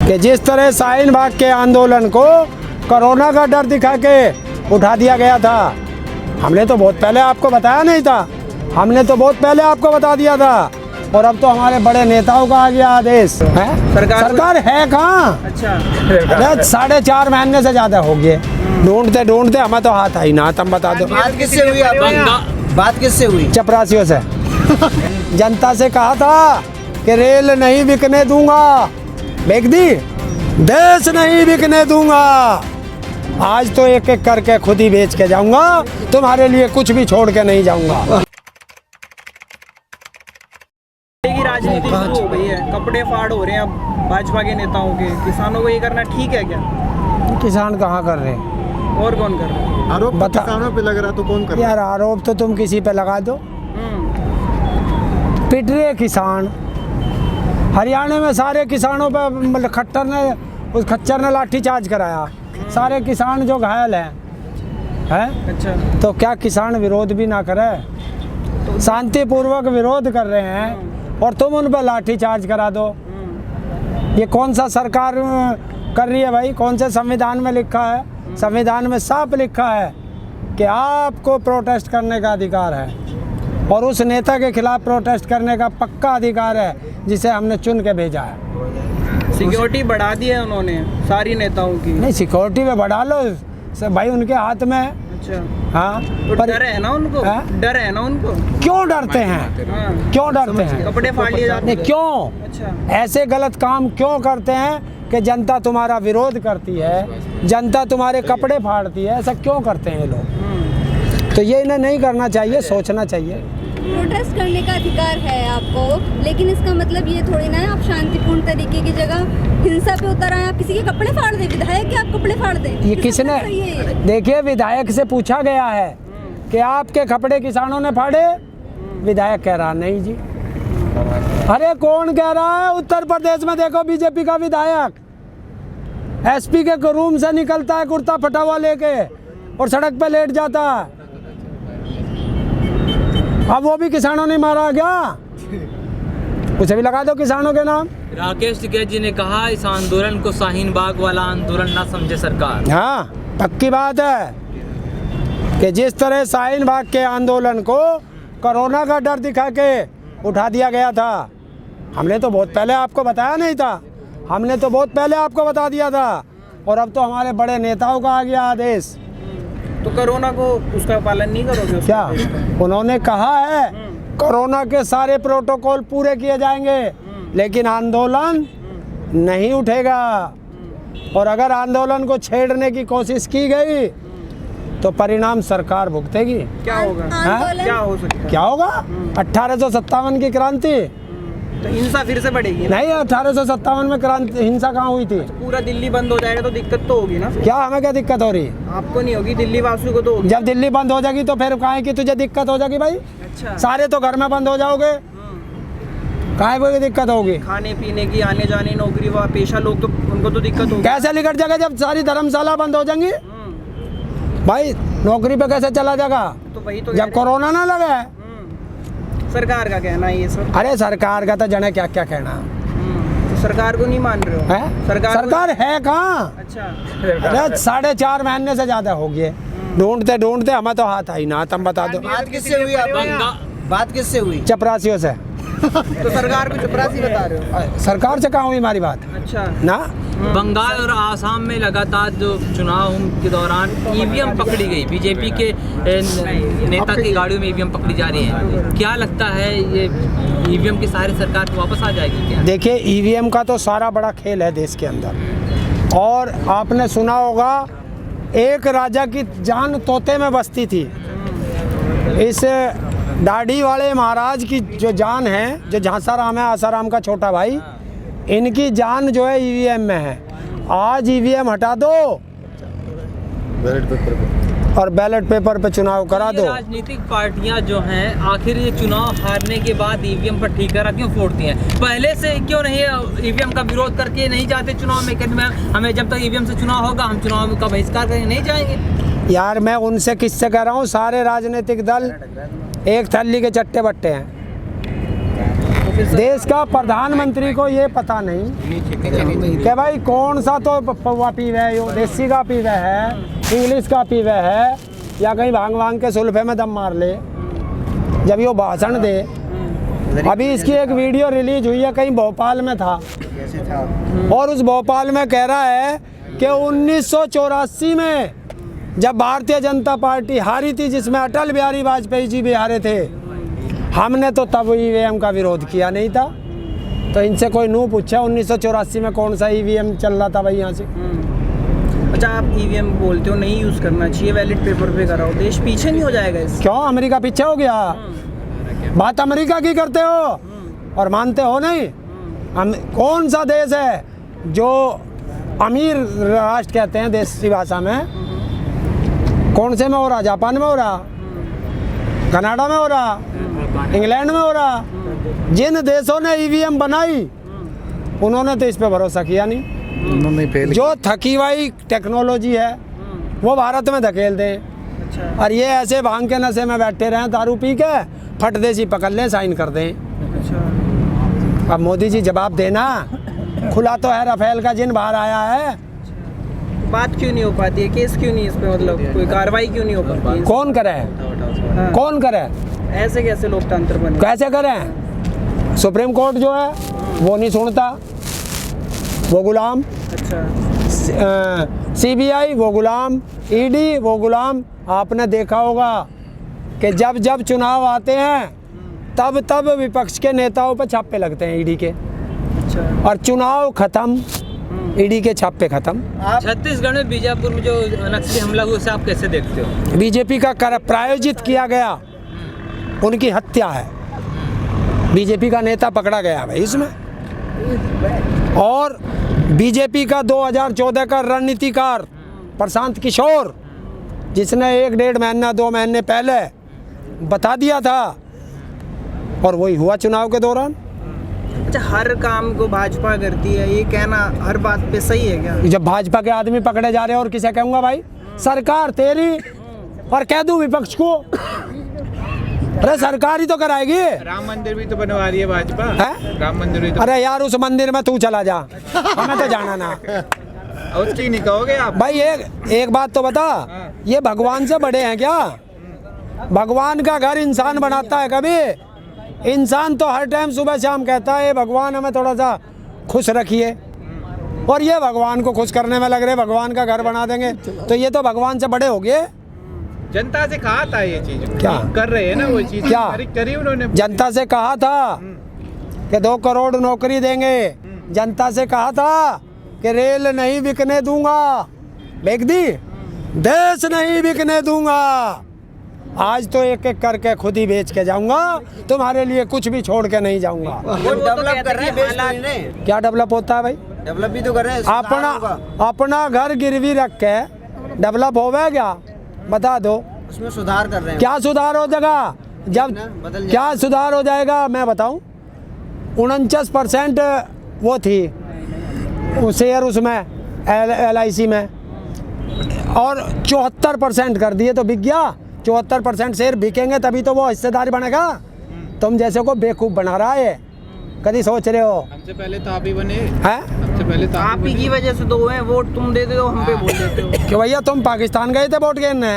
कि जिस तरह शाहीन बाग के आंदोलन को कोरोना का डर दिखा के उठा दिया गया था, हमने तो बहुत पहले आपको बताया नहीं था, हमने तो बहुत पहले आपको बता दिया था। और अब तो हमारे बड़े नेताओं का आ गया आदेश है। सरकार है कहाँ? अच्छा, 4.5 महीने से ज्यादा हो गए, ढूंढते ढूंढते हमें तो हाथ आई ना। तुम बता दो बात किससे हुई आपकी? बात किससे हुई? चपरासियों से। जनता से कहा था कि रेल नहीं बिकने दूंगा, बेच दी। देश नहीं बिकने दूंगा। आज तो एक एक करके खुद ही बेच के जाऊंगा, तुम्हारे लिए कुछ भी छोड़ के नहीं जाऊंगा। की राजनीति शुरू हो गई है, कपड़े फाड़ हो रहे हैं अब भाजपा के नेताओं के। किसानों को ये करना ठीक है क्या? किसान कहाँ कर रहे हैं? और कौन कर रहा है? आरोप बता किसानों पे लग रहा तो कौन कर रहा है? यार आरोप तो तुम किसी पे लगा दो। पिट रहे किसान। हरियाणा में सारे किसानों पे मतलब खच्चर ने लाठी चार्ज कराया, सारे किसान जो घायल हैं। अच्छा, तो क्या किसान विरोध भी ना करे? शांतिपूर्वक विरोध कर रहे हैं और तुम उन पर लाठी चार्ज करा दो। ये कौन सा सरकार कर रही है भाई? कौन से संविधान में लिखा है? संविधान में साफ लिखा है कि आपको प्रोटेस्ट करने का अधिकार है और उस नेता के खिलाफ प्रोटेस्ट करने का पक्का अधिकार है जिसे हमने चुन के भेजा है। सिक्योरिटी बढ़ा दी है उन्होंने सारी नेताओं की। नहीं, सिक्योरिटी में बढ़ा लो सब भाई, उनके हाथ में है। अच्छा, हाँ, तो डर है ना उनको? डर है ना उनको? क्यों डरते हैं? क्यों डरते हैं? कपड़े फाड़ लिए जाते नहीं, हैं। क्यों अच्छा, ऐसे गलत काम क्यों करते हैं कि जनता तुम्हारा विरोध करती है, जनता तुम्हारे कपड़े फाड़ती है? ऐसा क्यों करते हैं ये लोग? तो ये इन्हें नहीं करना चाहिए, सोचना चाहिए। प्रोटेस्ट करने का अधिकार है आपको, लेकिन इसका मतलब ये थोड़ी ना है आप शांतिपूर्ण तरीके की जगह हिंसा पे उतर आए, आप किसी के कपड़े फाड़ दें। विधायक के आप कपड़े फाड़ दें, ये किसने? देखिए, विधायक से पूछा गया है कि आपके कपड़े किसानों ने फाड़े? विधायक कह रहा नहीं जी। अरे कौन कह रहा है? उत्तर प्रदेश में देखो, बीजेपी का विधायक एसपी के रूम से निकलता है कुर्ता फटा हुआ लेके और सड़क पे लेट जाता है। अब वो भी किसानों ने मारा क्या? उसे भी लगा दो किसानों के नाम। राकेश टिकैत जी ने कहा इस आंदोलन को शाहीन बाग वाला आंदोलन ना समझे सरकार। हाँ, पक्की बात है कि जिस तरह शाहीन बाग के आंदोलन को कोरोना का डर दिखा के उठा दिया गया था, हमने तो बहुत पहले आपको बताया नहीं था, हमने तो बहुत पहले आपको बता दिया था। और अब तो हमारे बड़े नेताओं का आ गया आदेश। तो कोरोना को उसका पालन नहीं करोगे? क्या उन्होंने कहा है? कोरोना के सारे प्रोटोकॉल पूरे किए जाएंगे, लेकिन आंदोलन नहीं उठेगा। और अगर आंदोलन को छेड़ने की कोशिश की गई तो परिणाम सरकार भुगतेगी। क्या होगा? क्या हो सकता है? क्या होगा? 1857 की क्रांति। तो हिंसा फिर से बढ़ेगी ना? नहीं, 1857 में क्रांति हिंसा कहाँ हुई थी? पूरा दिल्ली बंद हो जाएगा तो दिक्कत तो होगी ना? क्या हमें क्या दिक्कत हो रही? आपको नहीं होगी, दिल्ली वासियों को तो होगी। जब दिल्ली बंद हो जाएगी तो फिर काहे की तुझे दिक्कत हो जाएगी भाई? अच्छा, सारे तो घर में बंद हो जाओगे, काहे को दिक्कत होगी? खाने पीने की, आने जाने, नौकरी व पेशा लोग तो उनको तो दिक्कत होगी। कैसे निकट जाएगा जब सारी धर्मशाला बंद हो जाएंगी? भाई नौकरी पे कैसे चला जाएगा? तो वही तो जब कोरोना ना लगे। सरकार का कहना है ये सब। अरे सरकार का तो जने क्या क्या कहना तो सरकार को नहीं मान रहे हो? है? सरकार है कहाँ? अच्छा, अरे 4.5 महीने से ज्यादा हो गए, ढूंढते ढूंढते हमें तो हाथ आई ना। तुम बता दो बात किससे हुई आपकी? बात किससे हुई? चपरासियों से। तो सरकार को चपरासी बता रहे हो? सरकार से कहाँ हुई हमारी बात? अच्छा ना। बंगाल और आसाम में लगातार जो चुनाव के दौरान ईवीएम पकड़ी गई, बीजेपी के नेता की गाड़ियों में ईवीएम पकड़ी जा रही है। क्या लगता है ये ईवीएम की सारी सरकार वापस आ जाएगी क्या? देखिए, ईवीएम का तो सारा बड़ा खेल है देश के अंदर। और आपने सुना होगा, एक राजा की जान तोते में बसती थी। इस दाढ़ी वाले महाराज की जो जान है, जो झांसाराम है, आसाराम का छोटा भाई, इनकी जान जो है ईवीएम में है। आज ईवीएम हटा दो और बैलेट पेपर पे चुनाव करा दो। राजनीतिक पार्टियां जो हैं आखिर ये चुनाव हारने के बाद ईवीएम पर ठीकरा क्यों फोड़ती हैं? पहले से क्यों नहीं ईवीएम का विरोध करके नहीं जाते चुनाव में? कहते हैं हमें जब तक ईवीएम से चुनाव होगा हम चुनाव का बहिष्कार करके नहीं जाएंगे। यार मैं उनसे किससे कह रहा हूँ? सारे राजनीतिक दल एक थैली के चट्टे बट्टे हैं। देश का प्रधानमंत्री को ये पता नहीं कि भाई कौन सा तो पौवा पीवे है, यो देसी का पीवे है, इंग्लिश का पीवे है, या कहीं भांग भांग के सुल्फे में दम मार ले जब यो भाषण दे। अभी इसकी एक वीडियो रिलीज हुई है, कहीं भोपाल में था, और उस भोपाल में कह रहा है कि 1984 में जब भारतीय जनता पार्टी हारी थी, जिसमें अटल बिहारी वाजपेयी जी भी हारे थे, हमने तो तब ईवीएम का विरोध किया नहीं था। तो इनसे कोई नू पूछा 1984 में कौन सा ईवीएम चल रहा था भाई यहाँ से। अच्छा, आप ईवीएम बोलते हो नहीं यूज करना चाहिए, बैलेट पेपर पे कराओ, देश पीछे नहीं हो जाएगा इससे? क्यों अमेरिका पीछे हो गया? बात अमेरिका की करते हो और मानते हो नहीं। कौन सा देश है जो अमीर राष्ट्र कहते हैं देशी भाषा में, कौन से में हो रहा? जापान में हो रहा, कनाडा में हो रहा, इंग्लैंड में हो रहा। जिन देशों ने ईवीएम बनाई उन्होंने तो इस पे भरोसा किया नहीं। जो थकी हुई टेक्नोलॉजी है वो भारत में धकेल दें, और ये ऐसे भांग के नशे में बैठे रहें, दारू पी के फट देसी पकड़ लें, साइन कर दें। अब मोदी जी जवाब देना, खुला तो है राफेल का जिन बाहर आया है। बात क्यों नहीं हो पाती है, केस क्यों नहीं इस पे, मतलब कोई कार्रवाई क्यों नहीं हो पाती है? कौन करे? हाँ। कौन करे? ऐसे कैसे लोकतंत्र बने? कैसे करें? सुप्रीम कोर्ट जो है वो नहीं सुनता, वो गुलाम। अच्छा, सीबीआई वो गुलाम, ईडी वो गुलाम। आपने देखा होगा कि जब जब चुनाव आते हैं तब तब विपक्ष के नेताओं पर छापे लगते हैं ईडी के, अच्छा। और चुनाव खत्म, ईडी के छापे खत्म। छत्तीसगढ़ में बीजापुर में जो नक्सली हमला हुआ उसे आप कैसे देखते हो? बीजेपी का प्रायोजित किया गया, उनकी हत्या है। बीजेपी का नेता पकड़ा गया भाई इसमें, और बीजेपी का 2014 का रणनीतिकार प्रशांत किशोर, जिसने 1-1.5 महीना 2 महीने पहले बता दिया था, और वही हुआ चुनाव के दौरान। अच्छा, हर काम को भाजपा करती है, ये कहना हर बात पे सही है क्या? जब भाजपा के आदमी पकड़े जा रहे हैं और किसे कहूँगा भाई, सरकार तेरी, और कह दूँ विपक्ष को, अरे सरकार ही तो कराएगी। राम मंदिर भी तो बनवा रही है भाजपा है? राम मंदिर भी तो। अरे यार उस मंदिर में तू चला जा, हमें तो जाना ना। उसकी नहीं कहोगे आप भाई एक बात तो बता, ये भगवान से बड़े हैं क्या? भगवान का घर इंसान बनाता है कभी? इंसान तो हर टाइम सुबह शाम कहता है भगवान हमें थोड़ा सा खुश रखिए, और ये भगवान को खुश करने में लग रहे, भगवान का घर बना देंगे। तो ये तो भगवान से बड़े हो गए। जनता से कहा था ये चीज क्या कर रहे हैं ना, वो चीज क्या करी उन्होंने। जनता से कहा था कि 2 करोड़ नौकरी देंगे, जनता से कहा था कि रेल नहीं बिकने दूंगा, बेच दी, देश नहीं बिकने दूंगा। आज तो एक एक करके खुद ही बेच के जाऊंगा, तुम्हारे लिए कुछ भी छोड़ के नहीं जाऊंगा। वो डेवलप कर रहे हैं, क्या डेवलप होता है भाई? डेवलप भी तो कर रहे हैं। अपना घर गिरवी रख के डेवलप होगा क्या? बता दो। उसमें सुधार कर रहे हैं। क्या सुधार हो जाएगा? जब क्या सुधार हो जाएगा मैं बताऊं? 49% वो थी शेयर उसमें LIC में, और 74% कर दिए तो बिक गया। 74% शेयर बिकेंगे तभी तो वो हिस्सेदारी बनेगा। तुम जैसे को बेवकूफ़ बना रहा है, कभी सोच रहे हो? हमसे पहले तो आप ही बने हैं? हमसे पहले तो आप ही की वजह से तो हुए हैं, वोट तुम दे दो, हम पे बोल देते हो कि भैया तुम पाकिस्तान गए थे वोट गिरने?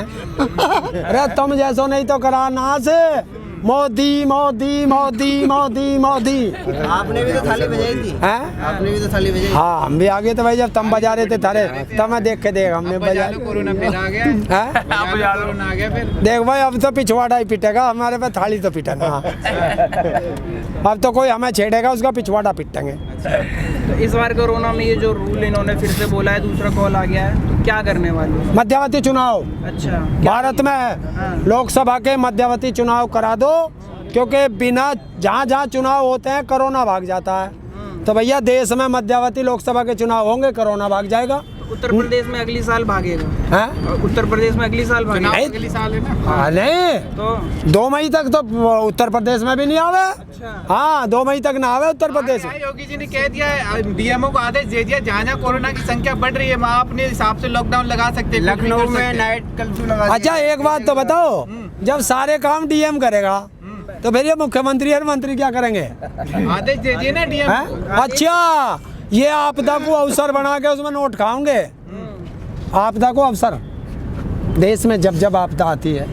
अरे तुम जैसो नहीं तो करा ना से मोदी मोदी मोदी मोदी मोदी। आपने भी तो थाली बजाई थी। हैं? आपने भी तो थाली बजाई। हाँ हम भी आगे थे भाई, जब तुम बजा रहे थे थारे तब मैं देख के देख हमने बजा। कोरोना फिर आ गया। हैं? कोरोना आ गया फिर। देख भाई अब तो पिछवाड़ा ही पिटेगा, हमारे पे थाली तो पिटेगा। अब तो कोई हमें छेड़ेगा उसका पिछवाड़ा पिटेंगे। तो इस बार कोरोना में ये जो रूल इन्होंने फिर से बोला है, दूसरा कॉल आ गया है, तो क्या करने वाले हो? मध्यावधि चुनाव अच्छा, भारत में लोकसभा के मध्यावधि चुनाव करा दो, क्योंकि बिना जहाँ जहाँ चुनाव होते हैं कोरोना भाग जाता है। तो भैया देश में मध्यावधि लोकसभा के चुनाव होंगे, कोरोना भाग जाएगा। उत्तर प्रदेश में अगली साल भागेगा। हैं? उत्तर प्रदेश में अगली साल भागेगा। नहीं। अगली साल है ना। हाँ, नहीं तो 2 मई तक तो उत्तर प्रदेश में भी नहीं आवे। अच्छा। हाँ 2 मई तक ना आवे उत्तर प्रदेश में। योगी जी ने कह दिया है, DMO को आदेश दे दिया, जहाँ जहाँ कोरोना की संख्या बढ़ रही है वहाँ अपने हिसाब से लॉकडाउन लगा सकते हैं। लखनऊ में नाइट कर्फ्यू लगा। अच्छा एक बात तो बताओ, जब सारे काम DM करेगा तो फिर ये मुख्यमंत्री और मंत्री क्या करेंगे? आदेश दीजिए ना डीएम हैं? अच्छा, ये आपदा को अवसर बना के उसमें नोट खाओगे। आपदा को अवसर, देश में जब जब आपदा आती है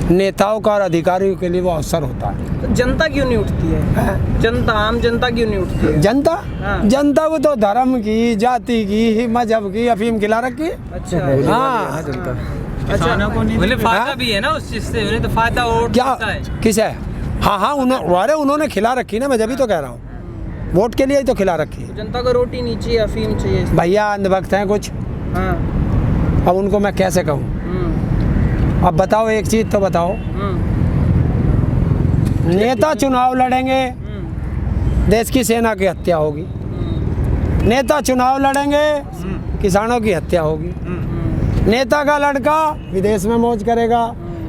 नेताओं का और अधिकारियों के लिए वो अवसर होता है। तो जनता क्यों नहीं उठती है? जनता, आम जनता क्यों नहीं उठती है? जनता, हाँ। जनता को तो धर्म की, जाति की, मजहब की अफीम खिला रखी। अच्छा हाँ, किसानों को नहीं उन्हें फायदा हाँ? भी है ना उस चीज से, उन्हें तो फायदा वोट क्या मिलता है। किसे? हाँ, उन्होंने खिला रखी ना, मैं जब भी तो कह रहा हूँ, वोट के लिए ही तो खिला रखी है। जनता को रोटी नहीं चाहिए, अफीम चाहिए। भैया अंधभक्त हैं कुछ, हाँ। अब उनको मैं कैसे कहूँ? अब बताओ, एक चीज तो बताओ, नेता चुनाव लड़ेंगे, देश की सेना की हत्या होगी। नेता चुनाव लड़ेंगे, किसानों की हत्या होगी। नेता का लड़का विदेश में मौज करेगा,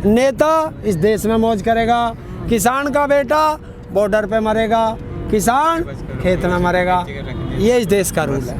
नेता इस देश में मौज करेगा। किसान का बेटा बॉर्डर पे मरेगा, किसान खेत में मरेगा। ये इस देश का रूल है।